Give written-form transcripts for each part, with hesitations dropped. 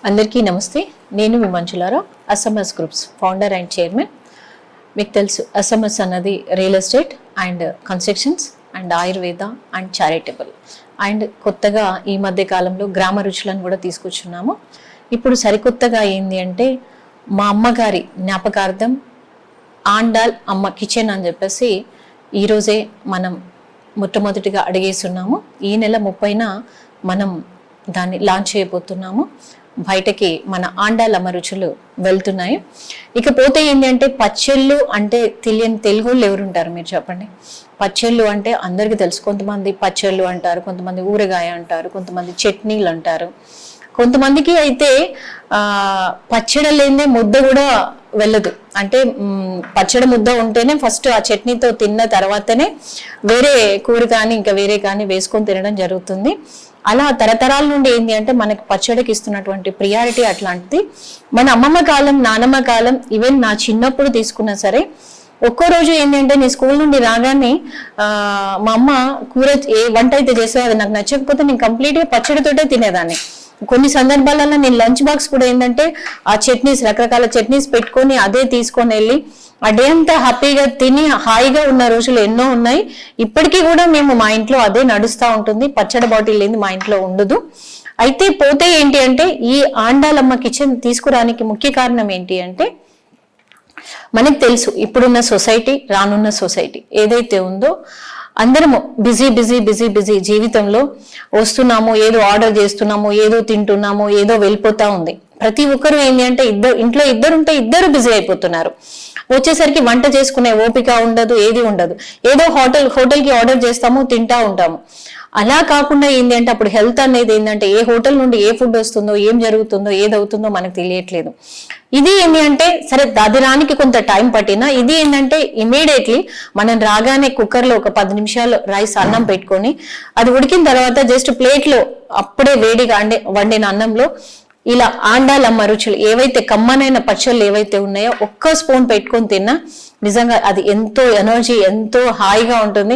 అందరికీ నమస్తే. నేను మీ Manjula Rao, అసమస్ groups founder and chairman. మీకు తెలుసు అసమస్ అన్నది real estate and constructions and Ayurveda and charitable and కొత్తగా ఈ మధ్య కాలంలో గ్రామ రుచులను కూడా తీసుకొచ్చున్నాము. ఇప్పుడు సరికొత్తగా ఏంది అంటే మా అమ్మగారి జ్ఞాపకార్థం ఆండాల్ అమ్మ కిచెన్ అని చెప్పేసి ఈరోజే మనం మొట్టమొదటిగా అడిగేస్తున్నాము. ఈ నెల 30న మనం దాన్ని లాంచ్ చేయబోతున్నాము. బయటకి మన ఆండాల్ అమ్మ రుచులు వెళ్తున్నాయి. ఇకపోతే ఏంటి అంటే పచ్చళ్ళు అంటే తెలియని తెలుగుళ్ళు ఎవరుంటారు మీరు చెప్పండి. పచ్చళ్ళు అంటే అందరికీ తెలుసు. కొంతమంది పచ్చళ్ళు అంటారు, కొంతమంది ఊరగాయ అంటారు, కొంతమంది చట్నీలు అంటారు. కొంతమందికి అయితే పచ్చడి లేదే ముద్ద కూడా వెళ్ళదు. అంటే పచ్చడి ముద్ద ఉంటేనే ఫస్ట్ ఆ చట్నీతో తిన్న తర్వాతనే వేరే కూర కానీ ఇంకా వేరే కానీ వేసుకొని తినడం జరుగుతుంది. అలా తరతరాల నుండి ఏంటి అంటే మనకి పచ్చడికి ఇస్తున్నటువంటి ప్రియారిటీ అట్లాంటిది. మన అమ్మమ్మ కాలం, నానమ్మ కాలం, ఈవెన్ నా చిన్నప్పుడు తీసుకున్నా సరే ఒక్కో రోజు ఏంటంటే నేను స్కూల్ నుండి రాగానే మా అమ్మ కూర ఏ వంట అయితే చేసేది అది నాకు నచ్చకపోతే నేను కంప్లీట్గా పచ్చడితోటే తినేదాన్ని. కొన్ని సందర్భాలలో నేను లంచ్ బాక్స్ కూడా ఏంటంటే ఆ చట్నీస్, రకరకాల చట్నీస్ పెట్టుకొని అదే తీసుకొని వెళ్ళి ఆ డే అంతా హ్యాపీగా తిని హాయిగా ఉన్న రోజులు ఎన్నో ఉన్నాయి. ఇప్పటికీ కూడా మేము మా ఇంట్లో అదే నడుస్తూ ఉంటుంది. పచ్చడి బాటిల్ లేని మా ఇంట్లో ఉండదు. అయితే పోతే ఏంటి అంటే ఈ ఆండాలమ్మ కిచెన్ తీసుకురానికి ముఖ్య కారణం ఏంటి అంటే మనకు తెలుసు ఇప్పుడున్న సొసైటీ, రానున్న సొసైటీ ఏదైతే ఉందో అందరము బిజీ బిజీ బిజీ బిజీ జీవితంలో వస్తున్నాము, ఏదో ఆర్డర్ చేస్తున్నాము, ఏదో తింటున్నాము, ఏదో వెళ్ళిపోతా ఉంది. ప్రతి ఒక్కరు ఏంటి అంటే ఇంట్లో ఇద్దరు ఉంటే ఇద్దరు బిజీ అయిపోతున్నారు. వచ్చేసరికి వంట చేసుకునే ఓపిక ఉండదు, ఏది ఉండదు. ఏదో హోటల్కి ఆర్డర్ చేస్తాము, తింటా ఉంటాము. అలా కాకుండా ఏంటి అంటే అప్పుడు హెల్త్ అనేది ఏంటంటే ఏ హోటల్ నుండి ఏ ఫుడ్ వస్తుందో, ఏం జరుగుతుందో, ఏదవుతుందో మనకు తెలియట్లేదు. ఇది ఏంటి అంటే సరే దాదిరానికి కొంత టైం పట్టినా ఇది ఏంటంటే ఇమీడియట్లీ మనం రాగానే కుక్కర్లో ఒక 10 నిమిషాలు రైస్ అన్నం పెట్టుకొని అది ఉడికిన తర్వాత జస్ట్ ప్లేట్లో అప్పుడే వేడిగా వండిన అన్నంలో ఇలా ఆండాలమ్మ రుచులు ఏవైతే కమ్మనైన పచ్చళ్ళు ఏవైతే ఉన్నాయో ఒక్క స్పూన్ పెట్టుకొని తిన్నా నిజంగా అది ఎంతో ఎనర్జీ, ఎంతో హాయిగా ఉంటుంది.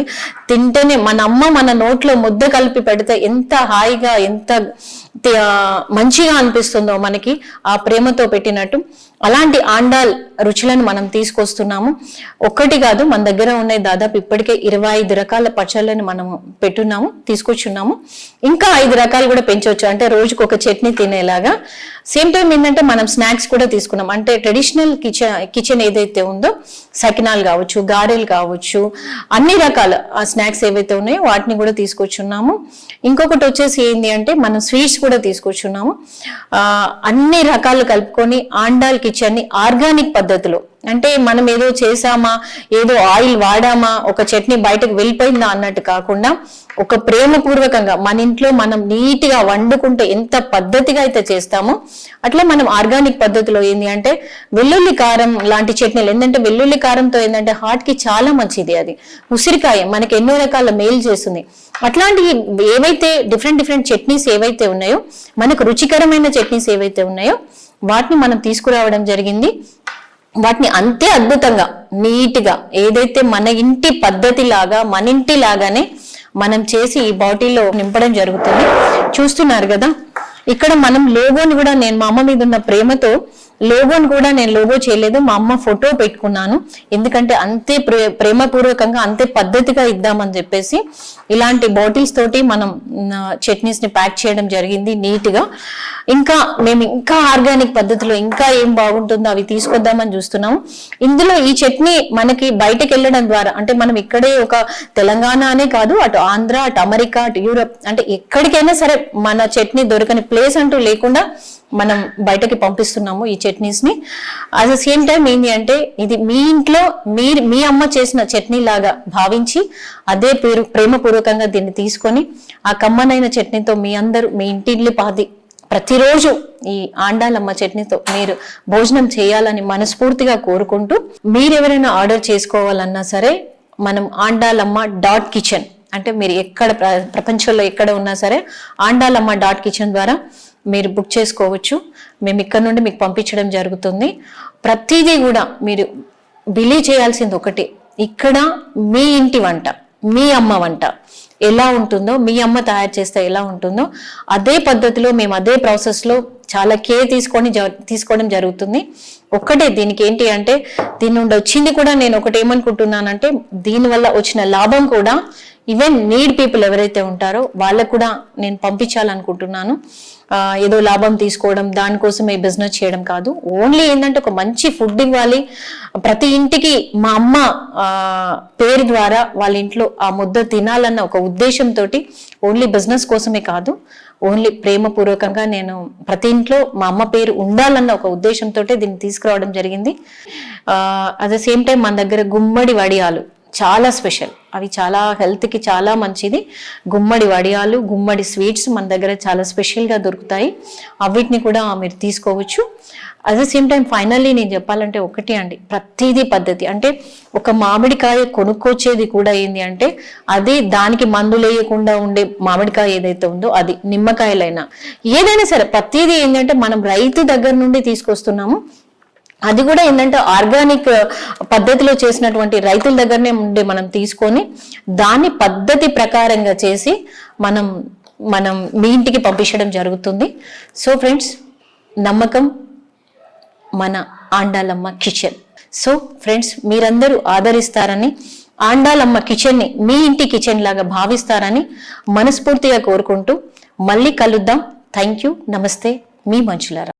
తింటేనే మన అమ్మ మన నోట్లో ముద్ద కలిపి పెడితే ఎంత హాయిగా, ఎంత మంచిగా అనిపిస్తుందో మనకి ఆ ప్రేమతో పెట్టినట్టు. అలాంటి ఆండాల్ రుచులను మనం తీసుకొస్తున్నాము. ఒక్కటి కాదు, మన దగ్గర ఉన్నాయి దాదాపు ఇప్పటికే 25 రకాల పచ్చళ్ళని మనం తీసుకొచ్చున్నాము. ఇంకా 5 రకాలు కూడా పెంచవచ్చు, అంటే రోజుకు ఒక చట్నీ తినేలాగా. సేమ్ టైం ఏంటంటే మనం స్నాక్స్ కూడా తీసుకున్నాం. అంటే ట్రెడిషనల్ కిచెన్ ఏదైతే ఉందో సకినాలు కావచ్చు, గారెలు కావచ్చు, అన్ని రకాల స్నాక్స్ ఏవైతే ఉన్నాయో వాటిని కూడా తీసుకొచ్చున్నాము. ఇంకొకటి వచ్చేసి ఏంటి అంటే మనం స్వీట్స్ కూడా తీసుకొచ్చున్నాము. అన్ని రకాలు కలుపుకొని ఆండాల్ కిచెన్ ని ఆర్గానిక్ పద్ధతిలో, అంటే మనం ఏదో చేసామా, ఏదో ఆయిల్ వాడామా, ఒక చట్నీ బయటకు వెళ్ళిపోయిందా అన్నట్టు కాకుండా ఒక ప్రేమపూర్వకంగా మన ఇంట్లో మనం నీట్ గా వండుకుంటే ఎంత పద్ధతిగా అయితే చేస్తామో అట్లా మనం ఆర్గానిక్ పద్ధతిలో ఏంటి అంటే వెల్లుల్లి కారం లాంటి చట్నీలు. ఏంటంటే వెల్లుల్లి కారంతో ఏంటంటే హార్ట్ కి చాలా మంచిది. అది ఉసిరికాయ మనకి ఎన్నో రకాల మేలు చేస్తుంది. అట్లాంటి ఏవైతే డిఫరెంట్ చట్నీస్ ఏవైతే ఉన్నాయో, మనకు రుచికరమైన చట్నీస్ ఏవైతే ఉన్నాయో వాటిని మనం తీసుకురావడం జరిగింది. వాటిని అంతే అద్భుతంగా నీట్ గా ఏదైతే మన ఇంటి పద్ధతి లాగా, మన ఇంటి లాగానే మనం చేసి ఈ బాటిల్లో నింపడం జరుగుతుంది. చూస్తున్నారు కదా, ఇక్కడ మనం లోగోని కూడా నేను మా అమ్మ మీద ఉన్న ప్రేమతో లోగోని కూడా నేను లోగో చేయలేదు, మా అమ్మ ఫోటో పెట్టుకున్నాను. ఎందుకంటే అంతే ప్రేమపూర్వకంగా, అంతే పద్ధతిగా ఇద్దామని చెప్పేసి ఇలాంటి బాటిల్స్ తోటి మనం చట్నీస్ ని ప్యాక్ చేయడం జరిగింది నీట్ గా. మేము ఇంకా ఆర్గానిక్ పద్ధతిలో ఇంకా ఏం బాగుంటుందో అవి తీసుకొద్దామని చూస్తున్నాము. ఇందులో ఈ చట్నీ మనకి బయటకు వెళ్ళడం ద్వారా, అంటే మనం ఇక్కడే ఒక తెలంగాణ అనే కాదు, అటు ఆంధ్ర, అటు అమెరికా, అటు యూరప్, అంటే ఎక్కడికైనా సరే మన చట్నీ దొరకని ప్లేస్ అంటూ లేకుండా మనం బయటకి పంపిస్తున్నాము ఈ చట్నీస్ ని. అట్ ద సేమ్ టైం ఏంటి అంటే ఇది మీ ఇంట్లో మీ అమ్మ చేసిన చట్నీ లాగా భావించి అదే ప్రేమపూర్వకంగా దీన్ని తీసుకొని ఆ కమ్మనైన చట్నీతో మీ ఇంటిల్లి పాది ప్రతిరోజు ఈ ఆండాలమ్మ చట్నీతో మీరు భోజనం చేయాలని మనస్ఫూర్తిగా కోరుకుంటూ, మీరెవరైనా ఆర్డర్ చేసుకోవాలన్నా సరే మనం ఆండాలమ్మ.కిచెన్, అంటే మీరు ఎక్కడ ప్రపంచంలో ఎక్కడ ఉన్నా సరే ఆండాలమ్మ.కిచెన్ ద్వారా మీరు బుక్ చేసుకోవచ్చు. మేము ఇక్కడ నుండి మీకు పంపించడం జరుగుతుంది. ప్రతిదీ కూడా మీరు బిలీవ్ చేయాల్సింది ఒకటి, ఇక్కడ మీ ఇంటి వంట, మీ అమ్మ వంట ఎలా ఉంటుందో, మీ అమ్మ తయారు చేస్తే ఎలా ఉంటుందో అదే పద్ధతిలో మేము అదే ప్రాసెస్ లో చాలా కేర్ తీసుకోవడం జరుగుతుంది. ఒక్కటే దీనికి ఏంటి అంటే దీని నుండి వచ్చింది కూడా నేను ఒకటి ఏమనుకుంటున్నానంటే దీనివల్ల వచ్చిన లాభం కూడా ఈవెన్ నీడ్ పీపుల్ ఎవరైతే ఉంటారో వాళ్ళకు కూడా నేను పంపించాలనుకుంటున్నాను. ఏదో లాభం తీసుకోవడం దానికోసం ఈ బిజినెస్ చేయడం కాదు. ఓన్లీ ఏంటంటే ఒక మంచి ఫుడ్ ఇవ్వాలి ప్రతి ఇంటికి, మా అమ్మ పేరు ద్వారా వాళ్ళ ఇంట్లో ఆ ముద్ద తినాలన్న ఒక ఉద్దేశంతో, ఓన్లీ బిజినెస్ కోసమే కాదు, ఓన్లీ ప్రేమపూర్వకంగా నేను ప్రతి ఇంట్లో మా అమ్మ పేరు ఉండాలన్న ఒక ఉద్దేశంతో దీన్ని తీసుకురావడం జరిగింది. అట్ ద సేమ్ టైం మన దగ్గర గుమ్మడి వడియాలు చాలా స్పెషల్, అవి చాలా హెల్త్కి చాలా మంచిది. గుమ్మడి వడియాలు, గుమ్మడి స్వీట్స్ మన దగ్గర చాలా స్పెషల్గా దొరుకుతాయి, అవిటిని కూడా మీరు తీసుకోవచ్చు. At the same time finally నేను చెప్పాలంటే ఒకటి అండి, ప్రతిదీ పద్ధతి. అంటే ఒక మామిడికాయ కొనుక్కొచ్చేది కూడా ఏంది అంటే అది దానికి మందులు వేయకుండా ఉండే మామిడికాయ ఏదైతే ఉందో అది, నిమ్మకాయలైనా ఏదైనా సరే ప్రతిదీ ఏంటంటే మనం రైతు దగ్గర నుండి తీసుకొస్తున్నాము. అది కూడా ఏంటంటే ఆర్గానిక్ పద్ధతిలో చేసినటువంటి రైతుల దగ్గరనే ఉండే మనం తీసుకొని దాన్ని పద్ధతి ప్రకారంగా చేసి మనం మీ ఇంటికి పంపించడం జరుగుతుంది. సో ఫ్రెండ్స్, నమ్మకం మన ఆండాలమ్మ కిచెన్. సో ఫ్రెండ్స్, మీరందరూ ఆదరిస్తారని, ఆండాలమ్మ కిచెన్ని మీ ఇంటి కిచెన్ లాగా భావిస్తారని మనస్ఫూర్తిగా కోరుకుంటూ మళ్ళీ కలుద్దాం. Thank you. నమస్తే. మీ మంజులారా.